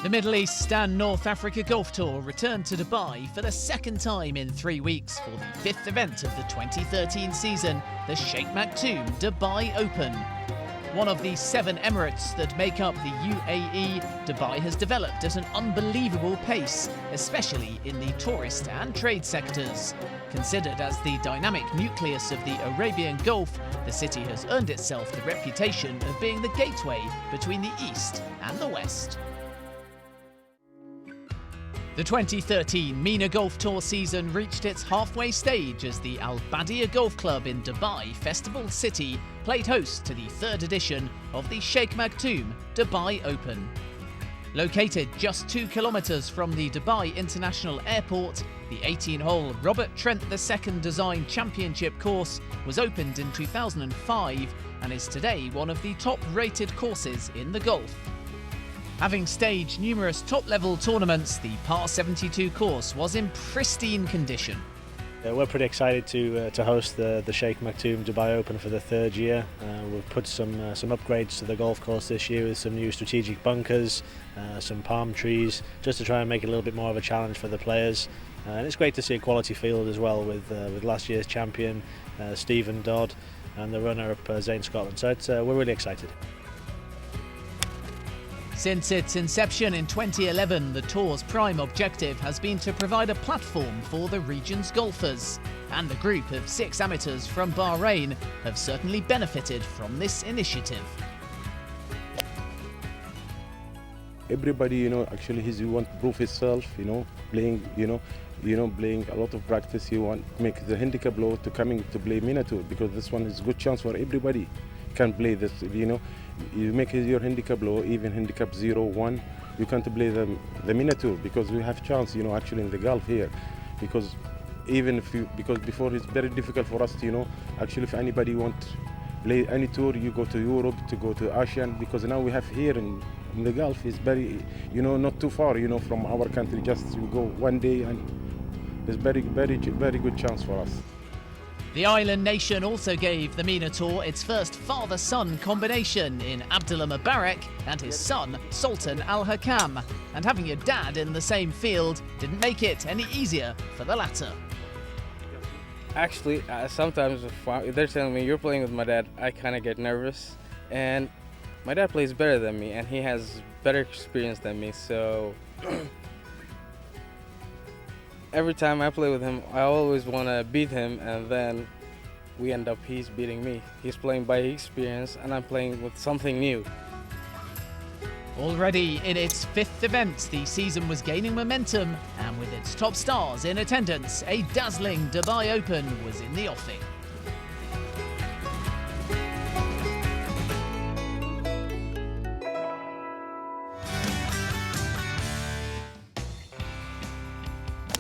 The Middle East and North Africa Golf Tour returned to Dubai for the second time in 3 weeks for the fifth event of the 2013 season, the Shaikh Maktoum Dubai Open. One of the 7 Emirates that make up the UAE, Dubai has developed at an unbelievable pace, especially in the tourist and trade sectors. Considered as the dynamic nucleus of the Arabian Gulf, the city has earned itself the reputation of being the gateway between the East and the West. The 2013 MENA Golf Tour season reached its halfway stage as the Badia Golf Club in Dubai Festival City played host to the 3rd edition of the Shaikh Maktoum Dubai Open. Located just 2 kilometres from the Dubai International Airport, the 18-hole Robert Trent II Design Championship course was opened in 2005 and is today one of the top-rated courses in the Gulf. Having staged numerous top-level tournaments, the Par 72 course was in pristine condition. We're pretty excited to host the Shaikh Maktoum Dubai Open for the 3rd year. We've put some upgrades to the golf course this year with some new strategic bunkers, some palm trees, just to try and make it a little bit more of a challenge for the players. And it's great to see a quality field as well with last year's champion Stephen Dodd and the runner-up Zane Scotland. So we're really excited. Since its inception in 2011, the tour's prime objective has been to provide a platform for the region's golfers. And the group of 6 amateurs from Bahrain have certainly benefited from this initiative. Everybody, actually he want to prove himself, playing, playing a lot of practice. He want to make the handicap low to coming to play MENA Tour, because this one is a good chance for everybody can play this, You make your handicap low, even handicap 0, 1, you can't play the MENA Tour, because we have chance, actually in the Gulf here. Because because before it's very difficult for us to, actually if anybody want to play any tour, you go to Europe, to go to Asian, because now we have here in the Gulf is very, not too far, from our country, just we go one day and it's very good chance for us. The island nation also gave the MENA Tour its first father-son combination in Abdullah Mubarak and his son Sultan Al Hakam, and having your dad in the same field didn't make it any easier for the latter. Actually, sometimes if they're telling me you're playing with my dad, I kind of get nervous, and my dad plays better than me and he has better experience than me, so every time I play with him, I always want to beat him, and then we end up he's beating me. He's playing by experience and I'm playing with something new. Already in its 5th event, the season was gaining momentum, and with its top stars in attendance, a dazzling Dubai Open was in the offing.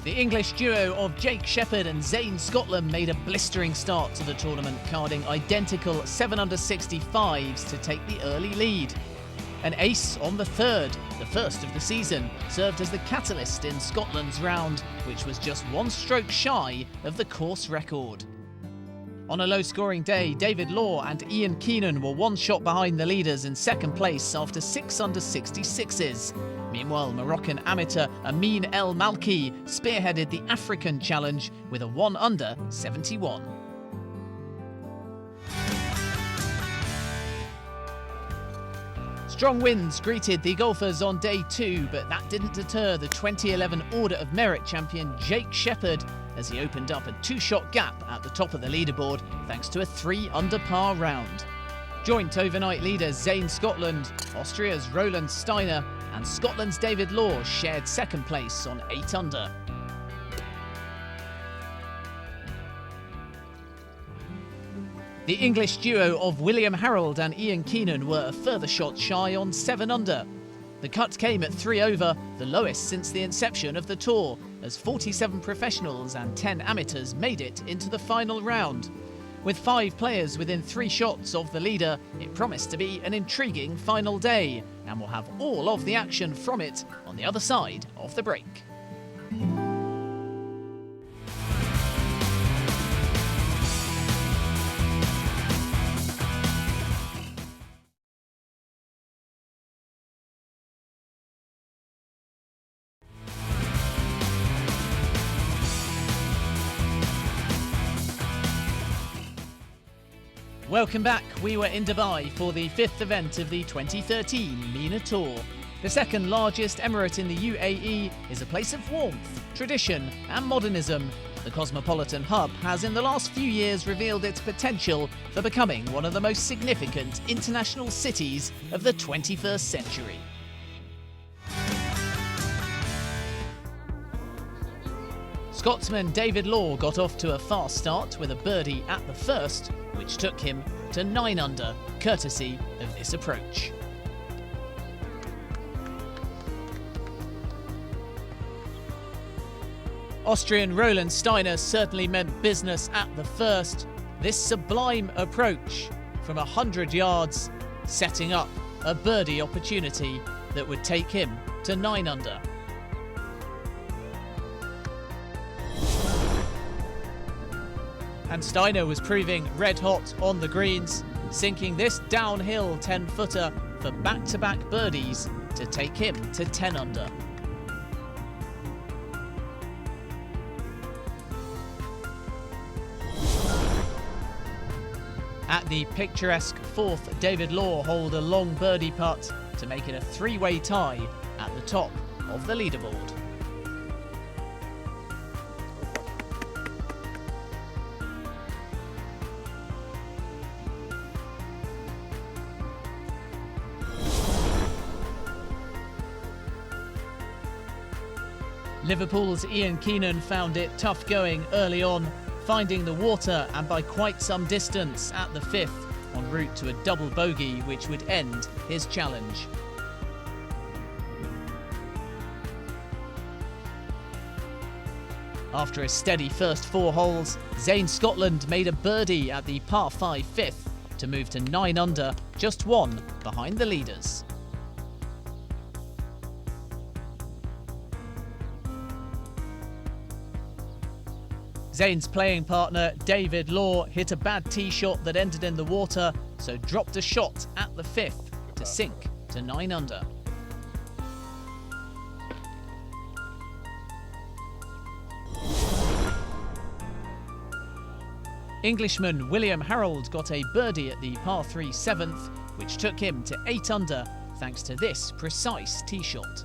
The English duo of Jake Shepherd and Zane Scotland made a blistering start to the tournament, carding identical 7 under 65s to take the early lead. An ace on the 3rd, the first of the season, served as the catalyst in Scotland's round, which was just 1 stroke shy of the course record. On a low-scoring day, David Law and Ian Keenan were 1 shot behind the leaders in 2nd place after 6 under 66s. Meanwhile, Moroccan amateur Amin El Malki spearheaded the African Challenge with a 1 under 71. Strong winds greeted the golfers on day 2, but that didn't deter the 2011 Order of Merit champion Jake Shepherd as he opened up a 2-shot gap at the top of the leaderboard thanks to a 3 under par round. Joint overnight leaders Zane Scotland, Austria's Roland Steiner and Scotland's David Law shared 2nd place on 8 under. The English duo of William Harold and Ian Keenan were a further shot shy on 7 under. The cut came at 3 over, the lowest since the inception of the tour, as 47 professionals and 10 amateurs made it into the final round. With 5 players within 3 shots of the leader, it promised to be an intriguing final day, and we'll have all of the action from it on the other side of the break. Welcome back. We were in Dubai for the 5th event of the 2013 MENA Tour. The second largest emirate in the UAE is a place of warmth, tradition and modernism. The cosmopolitan hub has in the last few years revealed its potential for becoming one of the most significant international cities of the 21st century. Scotsman David Law got off to a fast start with a birdie at the first, which took him to 9 under, courtesy of this approach. Austrian Roland Steiner certainly meant business at the first. This sublime approach from 100 yards, setting up a birdie opportunity that would take him to 9 under. And Steiner was proving red hot on the greens, sinking this downhill 10-footer for back-to-back birdies to take him to 10 under. At the picturesque fourth, David Law holed a long birdie putt to make it a three-way tie at the top of the leaderboard. Liverpool's Ian Keenan found it tough going early on, finding the water and by quite some distance at the fifth, en route to a double bogey which would end his challenge. After a steady first 4 holes, Zane Scotland made a birdie at the par 5 fifth to move to 9 under, just 1 behind the leaders. Zane's playing partner, David Law, hit a bad tee shot that ended in the water, so dropped a shot at the fifth to sink to 9 under. Englishman William Harold got a birdie at the par 3 seventh, which took him to 8 under thanks to this precise tee shot.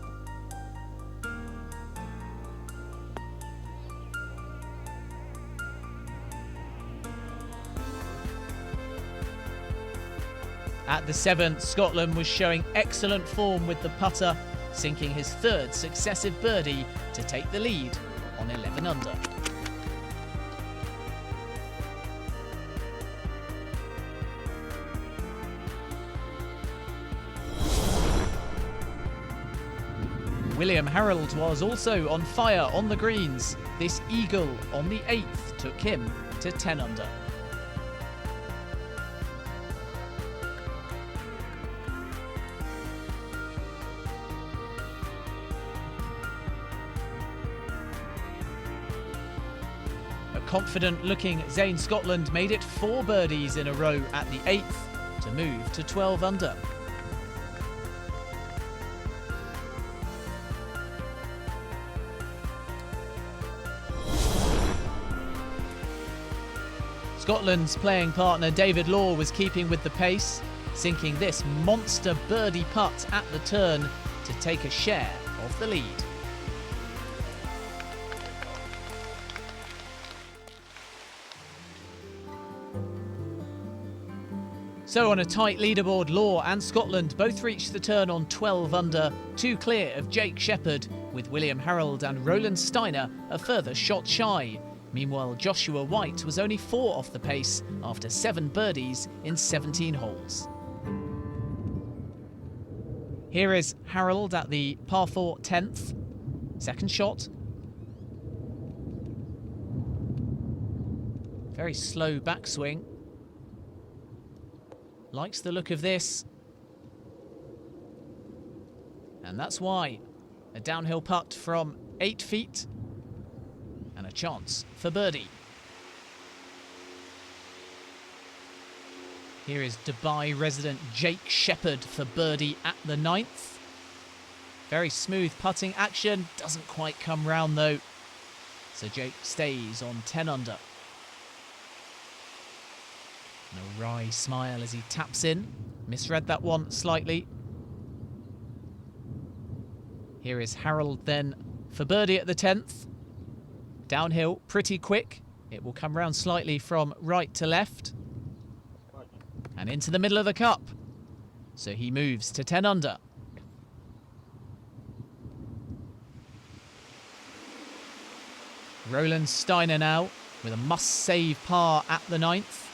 At the 7th, Scotland was showing excellent form with the putter, sinking his 3rd successive birdie to take the lead on 11 under. William Harold was also on fire on the greens. This eagle on the 8th took him to 10 under. Confident-looking Zane Scotland made it 4 birdies in a row at the 8th to move to 12 under. Scotland's playing partner David Law was keeping with the pace, sinking this monster birdie putt at the turn to take a share of the lead. So on a tight leaderboard, Law and Scotland both reached the turn on 12 under, 2 clear of Jake Shepherd, with William Harold and Roland Steiner a further shot shy. Meanwhile, Joshua White was only 4 off the pace after 7 birdies in 17 holes. Here is Harold at the par 4 10th. Second shot. Very slow backswing. Likes the look of this. And that's why. A downhill putt from 8 feet. And a chance for birdie. Here is Dubai resident Jake Shepherd for birdie at the 9th. Very smooth putting action. Doesn't quite come round though. So Jake stays on 10 under. And a wry smile as he taps in. Misread that one slightly. Here is Harold then for birdie at the 10th. Downhill, pretty quick. It will come round slightly from right to left. And into the middle of the cup. So he moves to 10 under. Roland Steiner now with a must-save par at the 9th.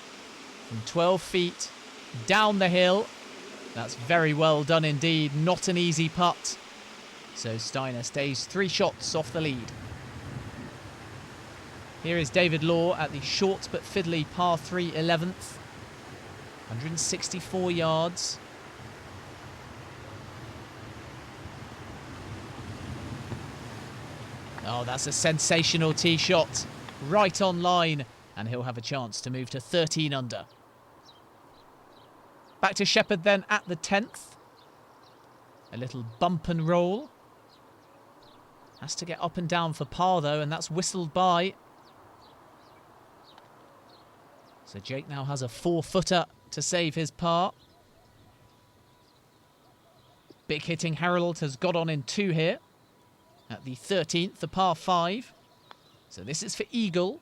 From 12 feet, down the hill. That's very well done indeed. Not an easy putt. So Steiner stays 3 shots off the lead. Here is David Law at the short but fiddly par 3 11th. 164 yards. Oh, that's a sensational tee shot. Right on line. And he'll have a chance to move to 13 under. Back to Shepherd then at the 10th. A little bump and roll. Has to get up and down for par though, and that's whistled by. So Jake now has a 4-footer to save his par. Big hitting Harold has got on in 2 here. At the 13th, the par 5. So this is for eagle.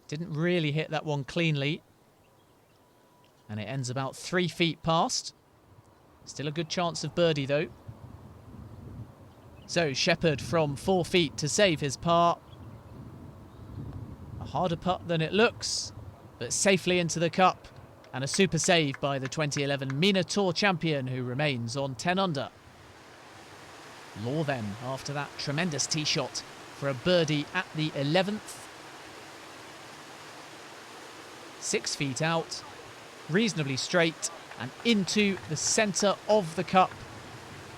Didn't really hit that one cleanly. And it ends about 3 feet past. Still a good chance of birdie though. So Shepherd from 4 feet to save his par. A harder putt than it looks, but safely into the cup. And a super save by the 2011 MENA Tour champion, who remains on 10 under. Law then, after that tremendous tee shot for a birdie at the 11th. 6 feet out, reasonably straight, and into the centre of the cup.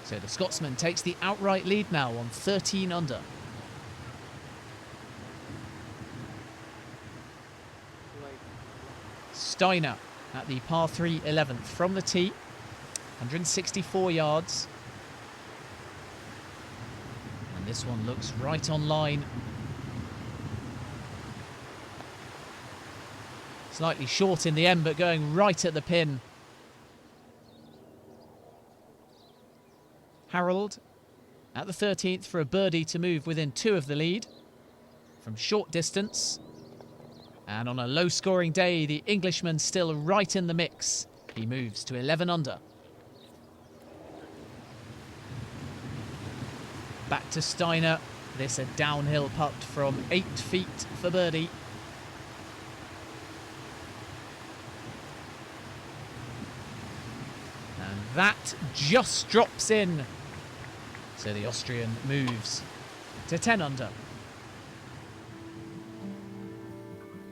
So the Scotsman takes the outright lead now on 13 under. Steiner at the par 3 11th from the tee. 164 yards. And this one looks right on line. Slightly short in the end, but going right at the pin. Harold at the 13th for a birdie to move within 2 of the lead from short distance. And on a low-scoring day, the Englishman still right in the mix. He moves to 11 under. Back to Steiner. This a downhill putt from 8 feet for birdie. And that just drops in. So the Austrian moves to 10 under.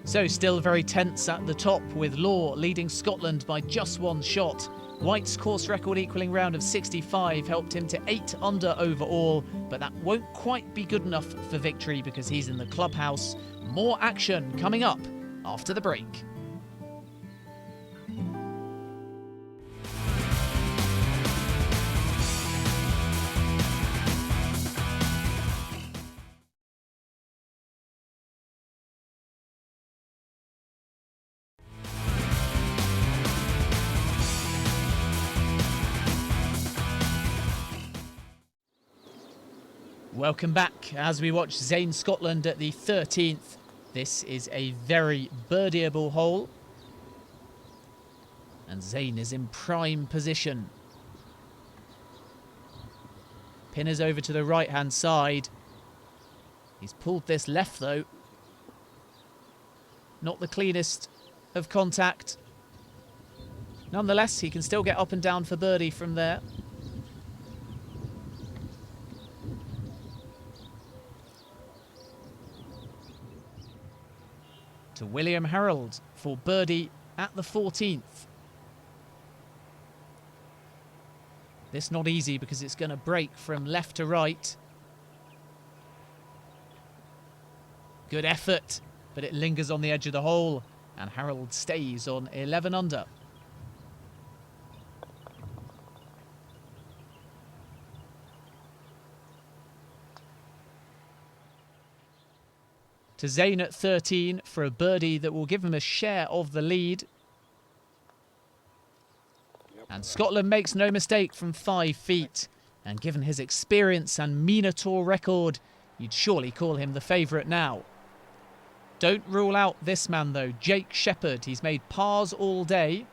So still very tense at the top, with Law leading Scotland by just 1 shot. White's course record equaling round of 65 helped him to 8 under overall, but that won't quite be good enough for victory because he's in the clubhouse. More action coming up after the break. Welcome back as we watch Zane Scotland at the 13th. This is a very birdieable hole. And Zane is in prime position. Pin is over to the right-hand side. He's pulled this left though. Not the cleanest of contact. Nonetheless, he can still get up and down for birdie from there. To William Harold for birdie at the 14th. This not easy because it's going to break from left to right. Good effort, but it lingers on the edge of the hole, and Harold stays on 11 under. to Zayn at 13 for a birdie that will give him a share of the lead. And Scotland makes no mistake from 5 feet. And given his experience and MENA Tour record, you'd surely call him the favourite now. Don't rule out this man though, Jake Shepherd. He's made pars all day.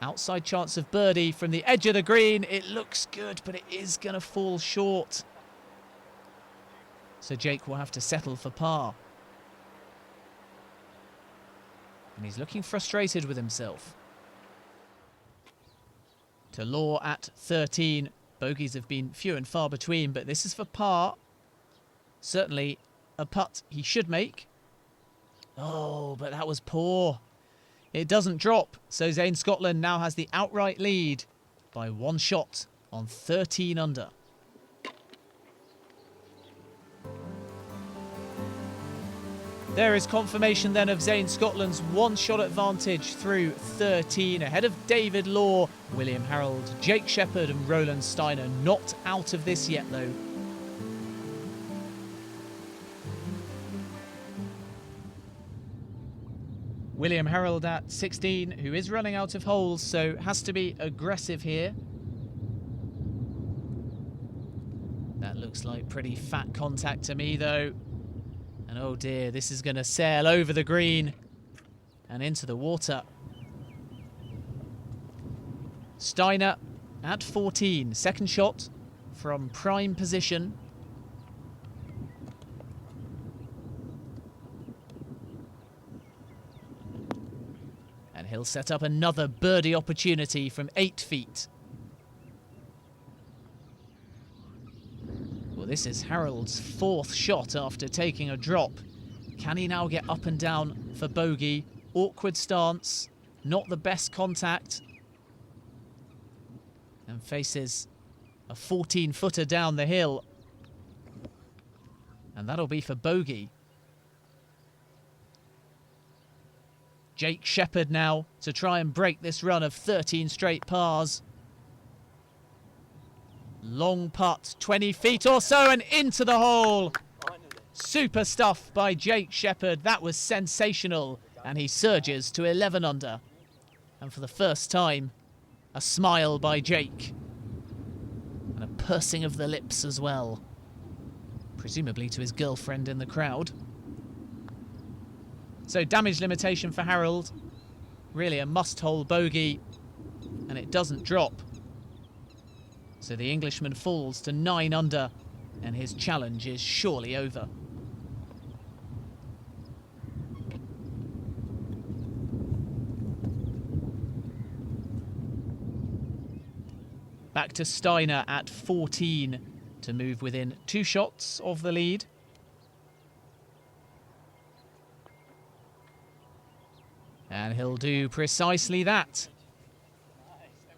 Outside chance of birdie from the edge of the green. It looks good, but it is going to fall short. So Jake will have to settle for par. And he's looking frustrated with himself. To Law at 13. Bogeys have been few and far between, but this is for par. Certainly a putt he should make. Oh, but that was poor. It doesn't drop, so Zayn Scotland now has the outright lead by 1 shot on 13 under. There is confirmation then of Zayn Scotland's 1-shot advantage through 13 ahead of David Law, William Harold, Jake Shepherd and Roland Steiner. Not out of this yet though. William Harold at 16, who is running out of holes, so has to be aggressive here. That looks like pretty fat contact to me though. And oh dear, this is going to sail over the green and into the water. Steiner at 14, second shot from prime position. And he'll set up another birdie opportunity from 8 feet. Well, this is Harold's 4th shot after taking a drop. Can he now get up and down for bogey? Awkward stance, not the best contact. And faces a 14-footer down the hill. And that'll be for bogey. Jake Shepherd now to try and break this run of 13 straight pars. Long putt, 20 feet or so and into the hole. Super stuff by Jake Shepherd. That was sensational. And he surges to 11 under. And for the first time, a smile by Jake. And a pursing of the lips as well. Presumably to his girlfriend in the crowd. So damage limitation for Harold. Really a must-hole bogey. And it doesn't drop. So the Englishman falls to 9 under, and his challenge is surely over. Back to Steiner at 14 to move within 2 shots of the lead. And he'll do precisely that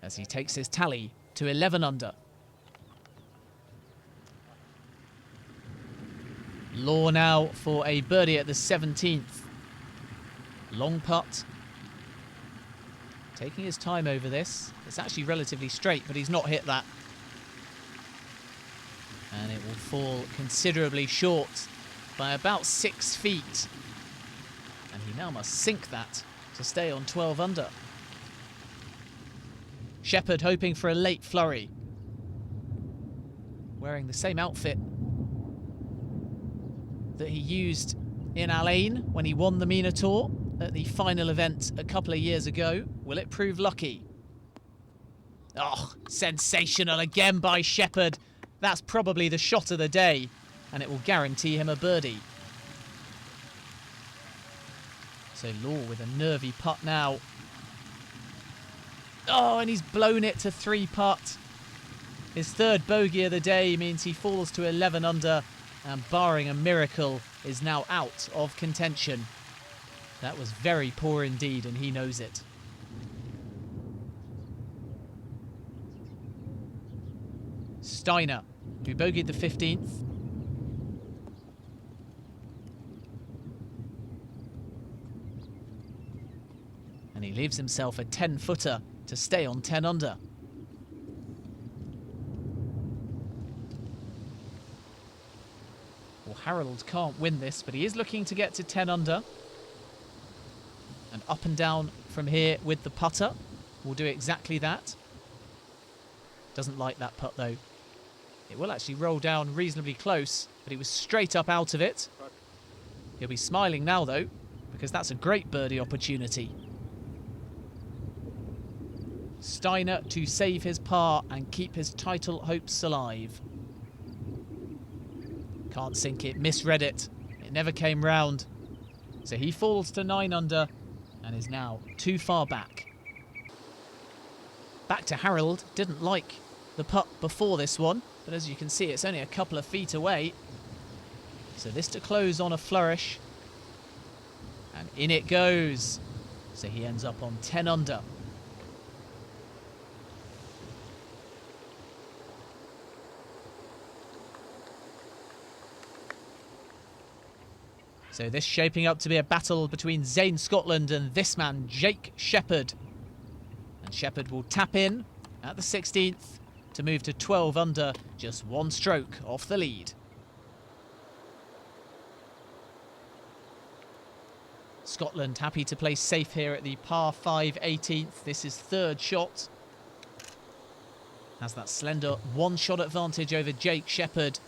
as he takes his tally to 11 under. Law now for a birdie at the 17th. Long putt. Taking his time over this. It's actually relatively straight, but he's not hit that. And it will fall considerably short by about 6 feet. And he now must sink that to stay on 12 under. Shepherd hoping for a late flurry. Wearing the same outfit that he used in Al Ain when he won the MENA Tour at the final event a couple of years ago. Will it prove lucky? Oh, sensational again by Shepherd. That's probably the shot of the day, and it will guarantee him a birdie. So Law with a nervy putt now. Oh, and he's blown it to 3 putt. His 3rd bogey of the day means he falls to 11 under, and barring a miracle, is now out of contention. That was very poor indeed, and he knows it. Steiner, who bogeyed the 15th. And he leaves himself a 10-footer to stay on 10 under. Well, Harold can't win this, but he is looking to get to 10 under. And up and down from here with the putter. Will do exactly that. Doesn't like that putt though. It will actually roll down reasonably close, but he was straight up out of it. He'll be smiling now though, because that's a great birdie opportunity. Steiner to save his par and keep his title hopes alive. Can't sink it, misread it. It never came round. So he falls to 9 under and is now too far back. Back to Harold. Didn't like the putt before this one, but as you can see, it's only a couple of feet away. So this to close on a flourish. And in it goes. So he ends up on 10 under. So this shaping up to be a battle between Zane Scotland and this man, Jake Shepherd. And Shepherd will tap in at the 16th to move to 12 under, just one stroke off the lead. Scotland happy to play safe here at the par 5 18th. This is third shot. Has that slender one shot advantage over Jake Shepherd.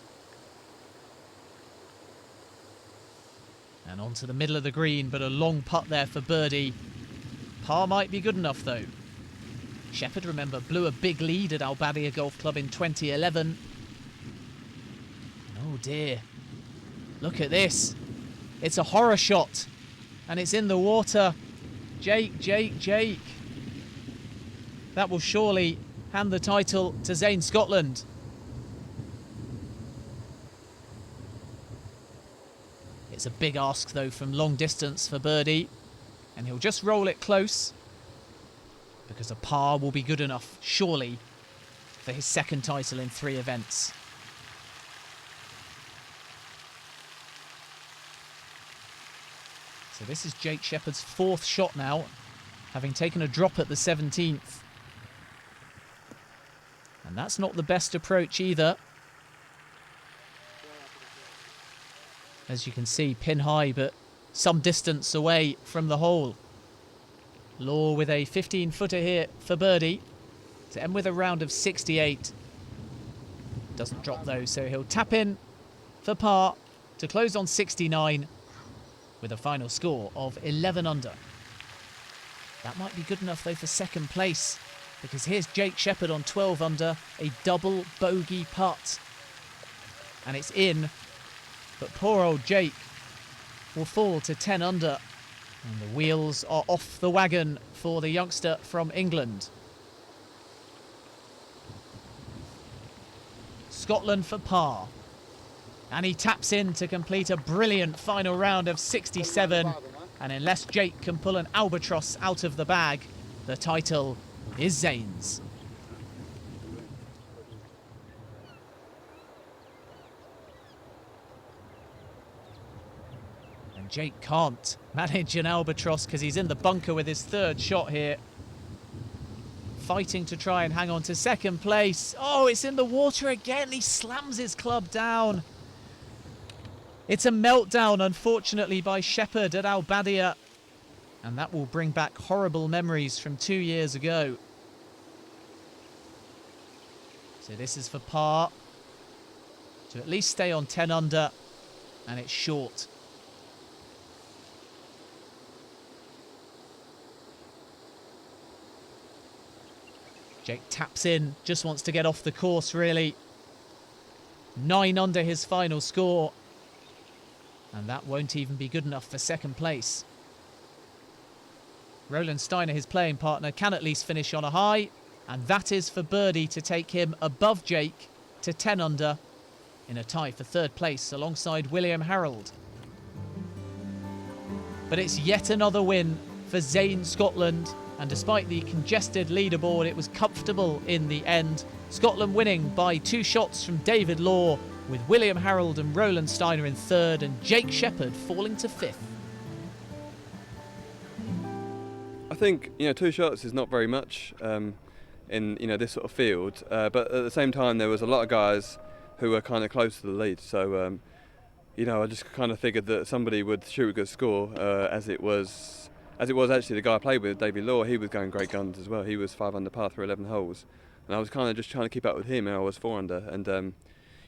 And onto the middle of the green, but a long putt there for birdie. Par might be good enough though. Shepherd, remember, blew a big lead at Badia Golf Club in 2011. Oh dear. Look at this. It's a horror shot. And it's in the water. Jake. That will surely hand the title to Zane Scotland. It's a big ask though from long distance for birdie. And he'll just roll it close, because a par will be good enough, surely, for his second title in 3 events. So this is Jake Shepherd's 4th shot now, having taken a drop at the 17th. And that's not the best approach either. As you can see, pin high, but some distance away from the hole. Law with a 15-footer here for birdie to end with a round of 68. Doesn't drop though, so he'll tap in for par to close on 69 with a final score of 11 under. That might be good enough though for second place, because here's Jake Shepherd on 12 under, a double bogey putt. And it's in, but poor old Jake will fall to 10 under. And the wheels are off the wagon for the youngster from England. Scotland for par. And he taps in to complete a brilliant final round of 67. And unless Jake can pull an albatross out of the bag, the title is Zane's. And Jake can't manage an albatross because he's in the bunker with his 3rd shot here. Fighting to try and hang on to second place. Oh, it's in the water again. He slams his club down. It's a meltdown, unfortunately, by Shepherd at Badia. And that will bring back horrible memories from 2 years ago. So this is for par. To at least stay on 10 under. And it's short. Jake taps in, just wants to get off the course, really. 9 under his final score. And that won't even be good enough for second place. Roland Steiner, his playing partner, can at least finish on a high. And that is for birdie to take him above Jake to 10 under in a tie for 3rd place alongside William Harold. But it's yet another win for Zane Scotland. And despite the congested leaderboard, it was comfortable in the end. Scotland winning by 2 shots from David Law, with William Harold and Roland Steiner in 3rd and Jake Shepherd falling to 5th. I think 2 shots is not very much in this sort of field, but at the same time there was a lot of guys who were kind of close to the lead. So you know, I just kind of figured that somebody would shoot a good score, as it was actually the guy I played with, David Law. He was going great guns as well. He was 5 under par through 11 holes, and I was kind of just trying to keep up with him, and I was 4 under, and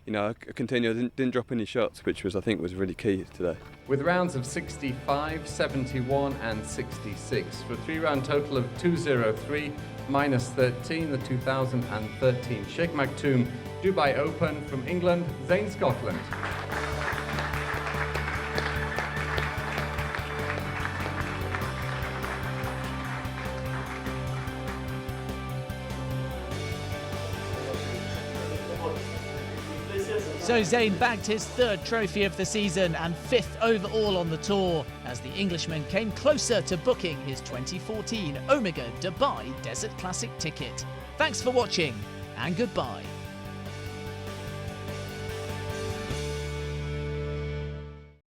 you know, I continued, didn't drop any shots, which was, I think, was really key today. With rounds of 65, 71 and 66 for a 3-round total of 203 minus 13, the 2013 Shaikh Maktoum Dubai Open. From England, Zane Scotland. So Zayn bagged his 3rd trophy of the season and 5th overall on the tour as the Englishman came closer to booking his 2014 Omega Dubai Desert Classic ticket. Thanks for watching and goodbye.